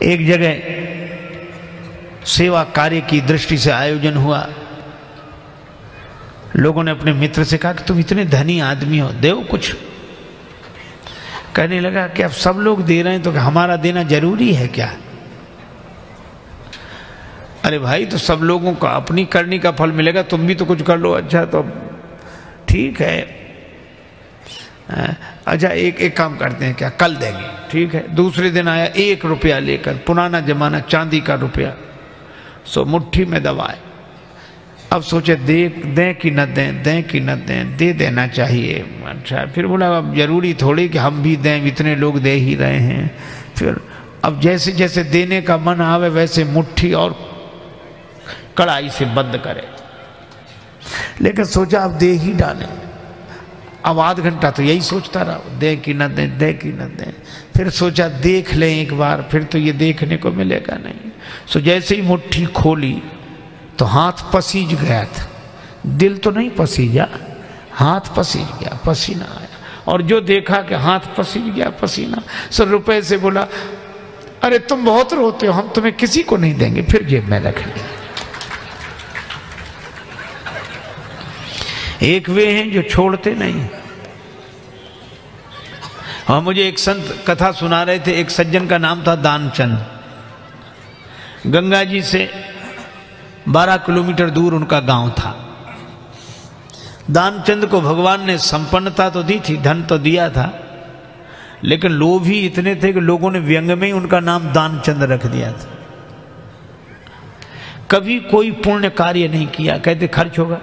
एक जगह सेवा कार्य की दृष्टि से आयोजन हुआ। लोगों ने अपने मित्र से कहा कि तुम इतने धनी आदमी हो, दो कुछ। कहने लगा कि अब सब लोग दे रहे हैं तो हमारा देना जरूरी है क्या? अरे भाई, तो सब लोगों का अपनी करनी का फल मिलेगा, तुम भी तो कुछ कर लो। अच्छा तो ठीक है, अच्छा एक काम करते हैं, क्या कल देंगे? ठीक है। दूसरे दिन आया 1 रुपया लेकर, पुराना जमाना, चांदी का रुपया, सो मुट्ठी में दबाए। अब सोचे दें कि न दें, दें कि न दें, दे देना चाहिए। अच्छा, फिर बोला अब जरूरी थोड़ी कि हम भी दें, इतने लोग दे ही रहे हैं। फिर अब जैसे जैसे देने का मन आवे वैसे मुट्ठी और कड़ाई से बंद करे, लेकिन सोचा अब दे ही डालें। अब आध घंटा तो यही सोचता रहा, दें कि न दें, दें कि न दें। फिर सोचा देख लें एक बार, फिर तो ये देखने को मिलेगा नहीं। सो जैसे ही मुट्ठी खोली तो हाथ पसीज गया था, दिल तो नहीं पसीजा, हाथ पसीज गया, पसीना आया। और जो देखा कि हाथ पसीज गया, पसीना, सो रुपए से बोला अरे तुम बहुत रोते हो, हम तुम्हें किसी को नहीं देंगे, फिर जेब में रख लिया। एक वे हैं जो छोड़ते नहीं। हाँ, मुझे एक संत कथा सुना रहे थे। एक सज्जन का नाम था दानचंद। गंगा जी से 12 किलोमीटर दूर उनका गांव था। दानचंद को भगवान ने संपन्नता तो दी थी, धन तो दिया था, लेकिन लोभ ही इतने थे कि लोगों ने व्यंग में ही उनका नाम दानचंद रख दिया था। कभी कोई पुण्य कार्य नहीं किया, कहते खर्च होगा।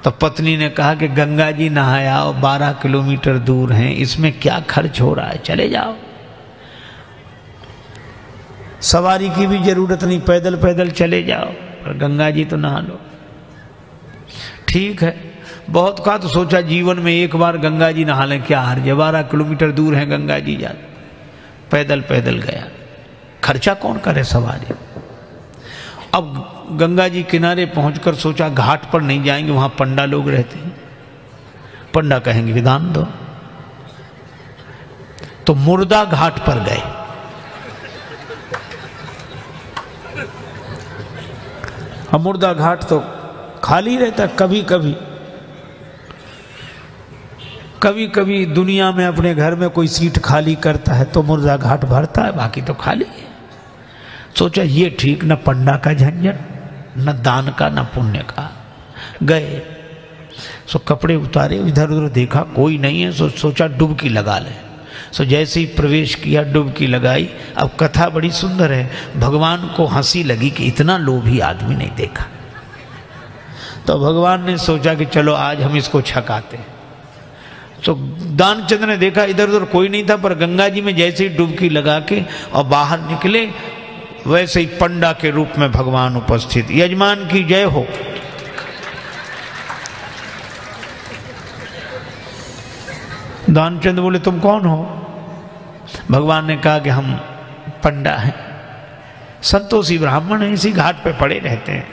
तो पत्नी ने कहा कि गंगा जी नहाया 12 किलोमीटर दूर हैं, इसमें क्या खर्च हो रहा है, चले जाओ। सवारी की भी जरूरत नहीं, पैदल पैदल चले जाओ, और गंगा जी तो नहा लो। ठीक है, बहुत कहा तो सोचा जीवन में एक बार गंगा जी नहा लें, क्या हर्ज है, 12 किलोमीटर दूर है गंगा जी, जा पैदल पैदल गया, खर्चा कौन करे सवारी। अब गंगा जी किनारे पहुंचकर सोचा घाट पर नहीं जाएंगे, वहां पंडा लोग रहते हैं, पंडा कहेंगे कि दान दो। तो मुर्दा घाट पर गए। अब मुर्दा घाट तो खाली रहता, कभी कभी कभी कभी दुनिया में अपने घर में कोई सीट खाली करता है तो मुर्दा घाट भरता है, बाकी तो खाली है। सोचा ये ठीक, न पंडा का झंझट, न दान का, न पुण्य का। गए, सो कपड़े उतारे, इधर उधर देखा कोई नहीं है, सोचा डुबकी लगा ले। सो जैसे ही प्रवेश किया, डुबकी लगाई। अब कथा बड़ी सुंदर है, भगवान को हंसी लगी कि इतना लोभी आदमी नहीं देखा। तो भगवान ने सोचा कि चलो आज हम इसको छकाते। तो दानचंद ने देखा इधर उधर कोई नहीं था, पर गंगा जी में जैसे ही डुबकी लगा के और बाहर निकले, वैसे ही पंडा के रूप में भगवान उपस्थित। यजमान की जय हो। दानचंद बोले तुम कौन हो? भगवान ने कहा कि हम पंडा हैं, संतोषी ब्राह्मण हैं, इसी घाट पे पड़े रहते हैं।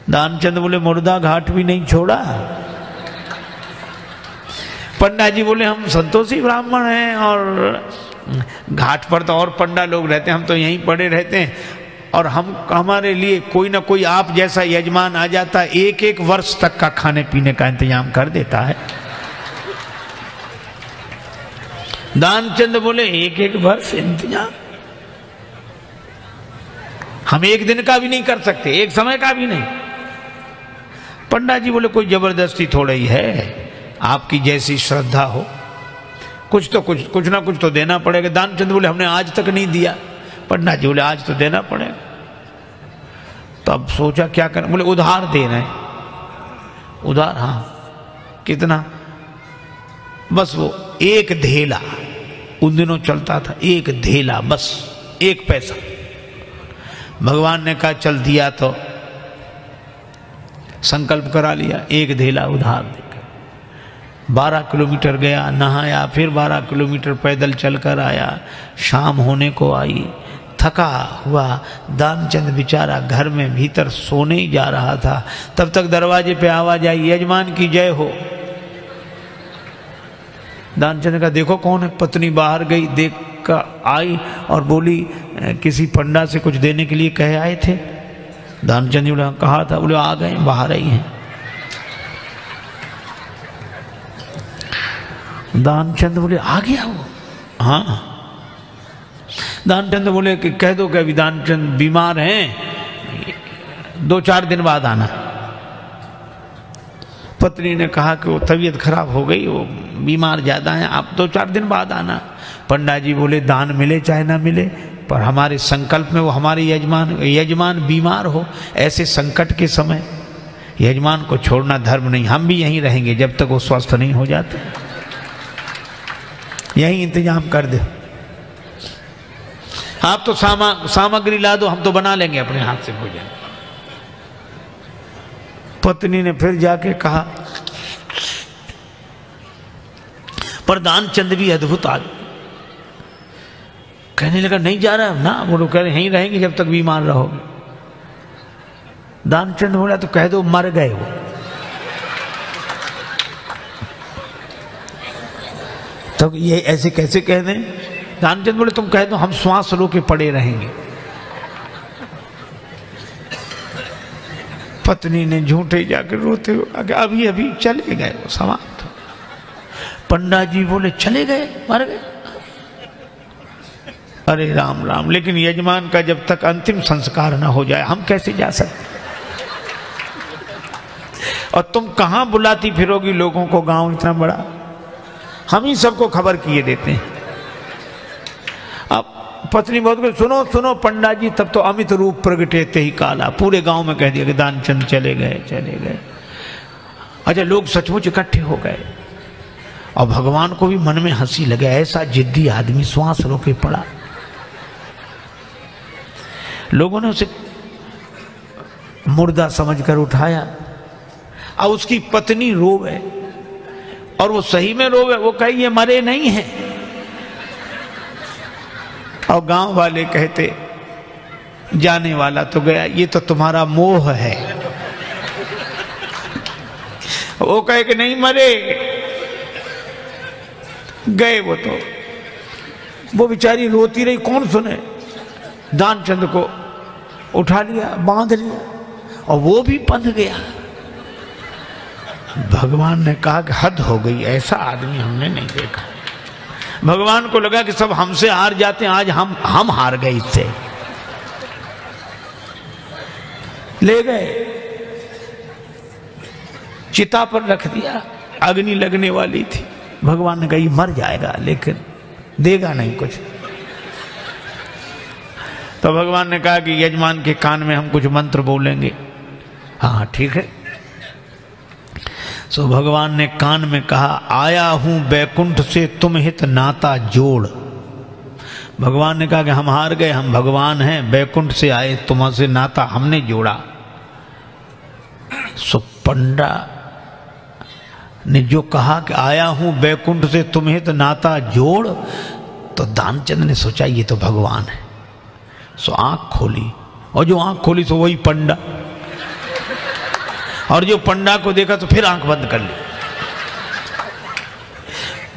दानचंद बोले मुर्दा घाट भी नहीं छोड़ा। पंडा जी बोले हम संतोषी ब्राह्मण हैं और घाट पर तो और पंडा लोग रहते हैं, हम तो यहीं पड़े रहते हैं, और हमारे लिए कोई ना कोई आप जैसा यजमान आ जाता है, 1-1 वर्ष तक का खाने पीने का इंतजाम कर देता है। दानचंद बोले 1-1 वर्ष इंतजाम? हम 1 दिन का भी नहीं कर सकते, 1 समय का भी नहीं। पंडा जी बोले कोई जबरदस्ती थोड़ा ही है, आपकी जैसी श्रद्धा हो, कुछ ना कुछ तो देना पड़ेगा। दानचंद बोले हमने आज तक नहीं दिया। पंडा जी बोले आज तो देना पड़ेगा। तो अब सोचा क्या करें, बोले उधार दे रहे हैं। उधार? हाँ। कितना? बस वो 1 धेला, उन दिनों चलता था 1 धेला, बस 1 पैसा। भगवान ने कहा चल दिया, तो संकल्प करा लिया 1 धेला उधार देकर। 12 किलोमीटर गया, नहाया, फिर 12 किलोमीटर पैदल चलकर आया। शाम होने को आई, थका हुआ दानचंद बेचारा घर में भीतर सोने ही जा रहा था। तब तक दरवाजे पे आवाज आई, यजमान की जय हो। दानचंद का देखो कौन है। पत्नी बाहर गई, देख आई और बोली किसी पंडा से कुछ देने के लिए कहे आए थे? दानचंद बोले कहा था। बोले आ गए, बाहर आई हैं। दानचंद बोले आ गया वो? हाँ। दानचंद बोले कि कह दो कि अभी दानचंद बीमार हैं, 2-4 दिन बाद आना। पत्नी ने कहा कि वो तबीयत खराब हो गई, वो बीमार ज़्यादा हैं, आप 2-4 दिन बाद आना। पंडा जी बोले दान मिले चाहे ना मिले, पर हमारे संकल्प में वो हमारे यजमान बीमार हो, ऐसे संकट के समय यजमान को छोड़ना धर्म नहीं, हम भी यहीं रहेंगे जब तक वो स्वस्थ नहीं हो जाते। यहीं इंतजाम कर दे, आप तो सामग्री ला दो, हम तो बना लेंगे अपने हाथ से भोजन। पत्नी ने फिर जाके कहा, पर दानचंद भी अद्भुत आदमी, कहने लगा नहीं जा रहा ना। वो लोग कह रहे यहीं रहेंगे जब तक बीमार रहोगे। दानचंद बोला तो कह दो मर गए वो। तो ये ऐसे कैसे कह दें? दानचंद बोले तुम कह दो हम श्वास रो के पड़े रहेंगे। पत्नी ने झूठे जाकर रोते हुए अभी अभी चले गए, वो समाप्त। पंडा जी बोले चले गए, मर गए? अरे राम राम, लेकिन यजमान का जब तक अंतिम संस्कार ना हो जाए हम कैसे जा सकते? और तुम कहां बुलाती फिरोगी लोगों को, गांव इतना बड़ा, हम ही सबको खबर किए देते हैं। अब पत्नी बहुत कुछ, सुनो सुनो पंडा जी, तब तो अमित रूप प्रगटेते ही काला, पूरे गांव में कह दिया कि दानचंद चले गए चले गए। अच्छा, लोग सचमुच इकट्ठे हो गए और भगवान को भी मन में हंसी लगे, ऐसा जिद्दी आदमी श्वास रोके पड़ा। लोगों ने उसे मुर्दा समझकर उठाया। अब उसकी पत्नी रोवे, और वो सही में रोवे, वो कहे ये मरे नहीं हैं। और गांव वाले कहते जाने वाला तो गया, ये तो तुम्हारा मोह है। वो कहे कि नहीं मरे, गए वो तो। वो बेचारी रोती रही, कौन सुने। दानचंद को उठा लिया, बांध लिया, और वो भी बंध गया। भगवान ने कहा कि हद हो गई, ऐसा आदमी हमने नहीं देखा। भगवान को लगा कि सब हमसे हार जाते हैं, आज हम हार गए इससे। ले गए, चिता पर रख दिया, अग्नि लगने वाली थी। भगवान ने कहा ये मर जाएगा लेकिन देगा नहीं कुछ। तो भगवान ने कहा कि यजमान के कान में हम कुछ मंत्र बोलेंगे। हाँ ठीक है। सो भगवान ने कान में कहा, आया हूं बैकुंठ से तुम हित नाता जोड़। भगवान ने कहा कि हम हार गए, हम भगवान हैं, बैकुंठ से आए, तुमसे नाता हमने जोड़ा। सो पंडा ने जो कहा कि आया हूं बैकुंठ से तुम हित नाता जोड़, तो दानचंद ने सोचा ये तो भगवान है। सो आंख खोली, और जो आंख खोली सो वही पंडा, और जो पंडा को देखा तो फिर आंख बंद कर ली।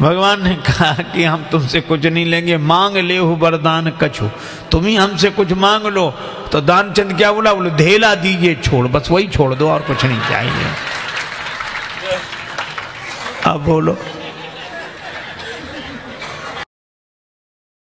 भगवान ने कहा कि हम तुमसे कुछ नहीं लेंगे, मांग ले हो वरदान कछु, तुम ही हमसे कुछ मांग लो। तो दानचंद क्या बोला? बोले धेला दीजिए छोड़, बस वही छोड़ दो और कुछ नहीं चाहिए। अब बोलो।